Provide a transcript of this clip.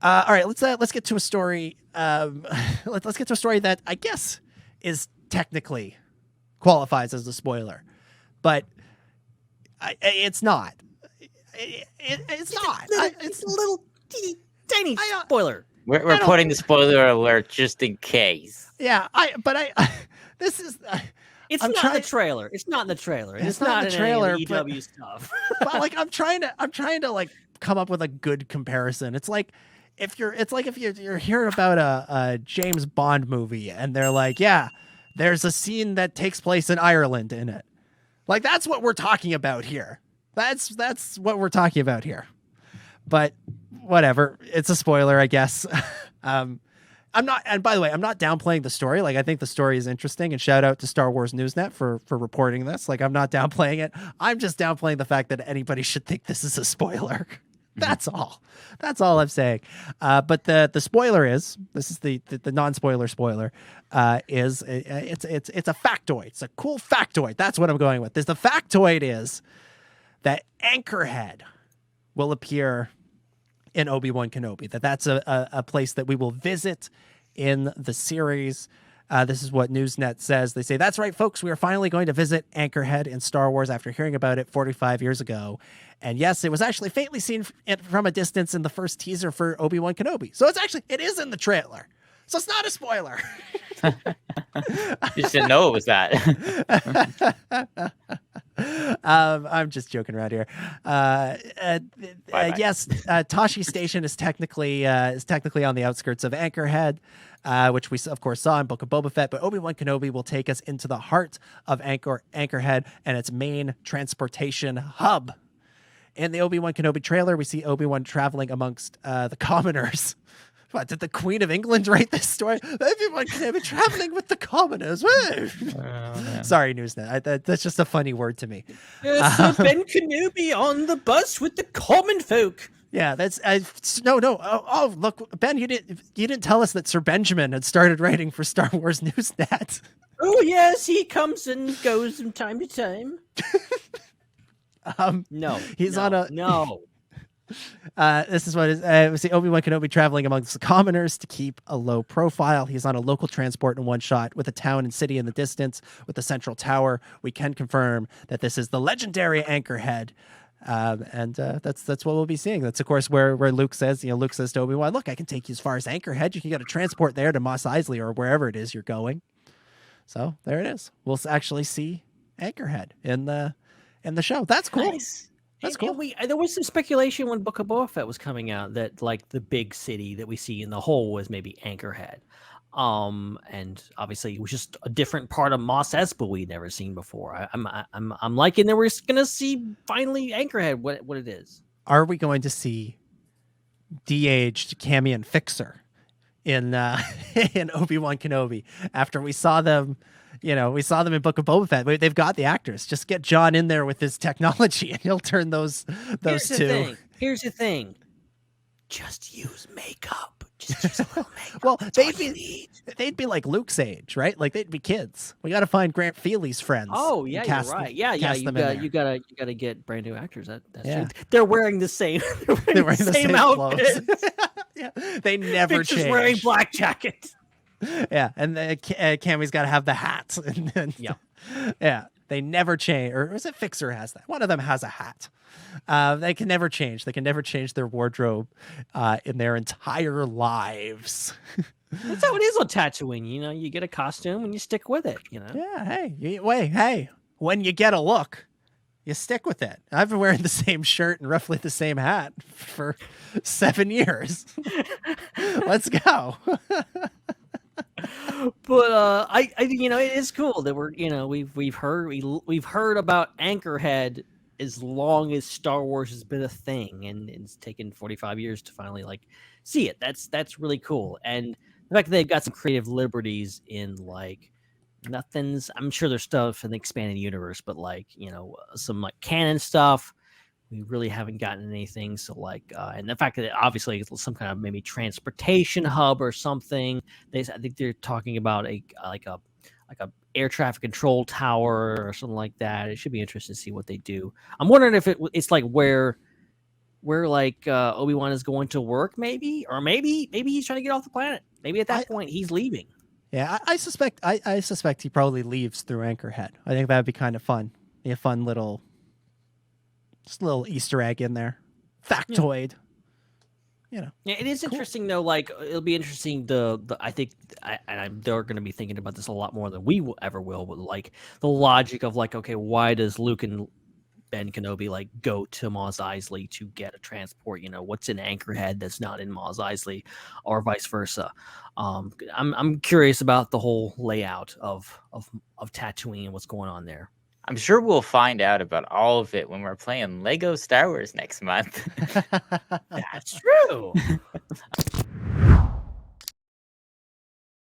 All right, let's get to a story. Let's get to a story that I guess is technically qualifies as a spoiler, but it's not. It's not. It's a little tiny spoiler. We're putting the spoiler alert just in case. Yeah, this is. It's not in the trailer. It's not in the trailer. It's not in the trailer. EW stuff. But like, I'm trying to like come up with a good comparison. It's like if you're hearing about a James Bond movie and they're like, yeah, there's a scene that takes place in Ireland in it. Like, that's what we're talking about here. That's what we're talking about here. But whatever, it's a spoiler, I guess. I'm not, and by the way, I'm not downplaying the story. Like, I think the story is interesting, and shout out to Star Wars Newsnet for reporting this. Like, I'm not downplaying it. I'm just downplaying the fact that anybody should think this is a spoiler. That's all. That's all I'm saying. But the spoiler is, this is the non-spoiler spoiler, is it's a factoid. It's a cool factoid. That's what I'm going with. The factoid is that Anchorhead will appear in Obi-Wan Kenobi. That's a place that we will visit in the series. This is what Newsnet says. They say, that's right, folks. We are finally going to visit Anchorhead in Star Wars after hearing about it 45 years ago. And yes, it was actually faintly seen from a distance in the first teaser for Obi-Wan Kenobi. So it is in the trailer. So it's not a spoiler. You should know it was that. I'm just joking around here. Yes, Tashi Station is technically on the outskirts of Anchorhead, which we of course saw in Book of Boba Fett. But Obi-Wan Kenobi will take us into the heart of Anchorhead and its main transportation hub. In the Obi-Wan Kenobi trailer, we see Obi-Wan traveling amongst the commoners. What, did the Queen of England write this story? Everyone can be traveling with the commoners. Sorry, Newsnet. That's just a funny word to me. So Ben Kenobi on the bus with the common folk. Yeah, that's no. Oh, look, Ben, you didn't tell us that Sir Benjamin had started writing for Star Wars Newsnet. Oh yes, he comes and goes from time to time. He's on a no. This is what we see Obi-Wan Kenobi traveling amongst the commoners to keep a low profile. He's on a local transport in one shot with a town and city in the distance with the central tower. We can confirm that this is the legendary Anchorhead. And that's what we'll be seeing. That's of course where Luke says to Obi-Wan, look, I can take you as far as Anchorhead. You can get a transport there to Mos Eisley or wherever it is you're going. So there it is. We'll actually see Anchorhead in the show. That's cool. Nice. That's cool. There was some speculation when Book of Boba Fett was coming out that like the big city that we see in the whole was maybe Anchorhead. And obviously it was just a different part of Mos Espa we'd never seen before. I'm liking that we're gonna see finally Anchorhead what it is. Are we going to see de-aged Cammy and Fixer in Obi-Wan Kenobi after we saw them? We saw them in Book of Boba Fett. They've got the actors. Just get John in there with his technology, and he'll turn those two. Here's the thing. Just use makeup. Just use a little makeup. Well, they'd be like Luke's age, right? Like they'd be kids. We got to find Grant Feely's friends. Oh yeah, you're right. Yeah. You gotta get brand new actors. That's true. They're wearing the same. They're wearing the same outfit. Yeah, they never Fixer's change. Wearing black jackets. Yeah, and Cammy's got to have the hat. Yeah, they never change. Or is it Fixer has that? One of them has a hat. They can never change. They can never change their wardrobe in their entire lives. That's how it is on Tatooine. You get a costume and you stick with it. Yeah. Hey. When you get a look, you stick with it. I've been wearing the same shirt and roughly the same hat for 7 years. Let's go. But it is cool that we've heard about Anchorhead as long as Star Wars has been a thing, and it's taken 45 years to finally see it. That's really cool, and the fact that they've got some creative liberties in nothing's. I'm sure there's stuff in the expanded universe, but some canon stuff. We really haven't gotten anything. So and the fact that obviously it's some kind of maybe transportation hub or something. I think they're talking about a air traffic control tower or something like that. It should be interesting to see what they do. I'm wondering if it's like where where like Obi-Wan is going to work, maybe, or maybe he's trying to get off the planet. Maybe at that point he's leaving. Yeah, I suspect I suspect he probably leaves through Anchorhead. I think that'd be kind of fun. Be a fun little, just a little Easter egg in there, factoid. You know, Yeah, it is interesting though. Like it'll be interesting. I think they're going to be thinking about this a lot more than we ever will. But like the logic of like, okay, why does Luke and Ben Kenobi like go to Mos Eisley to get a transport? You know, what's in Anchorhead that's not in Mos Eisley, or vice versa. I'm curious about the whole layout of Tatooine and what's going on there. I'm sure we'll find out about all of it when we're playing Lego Star Wars next month. That's true.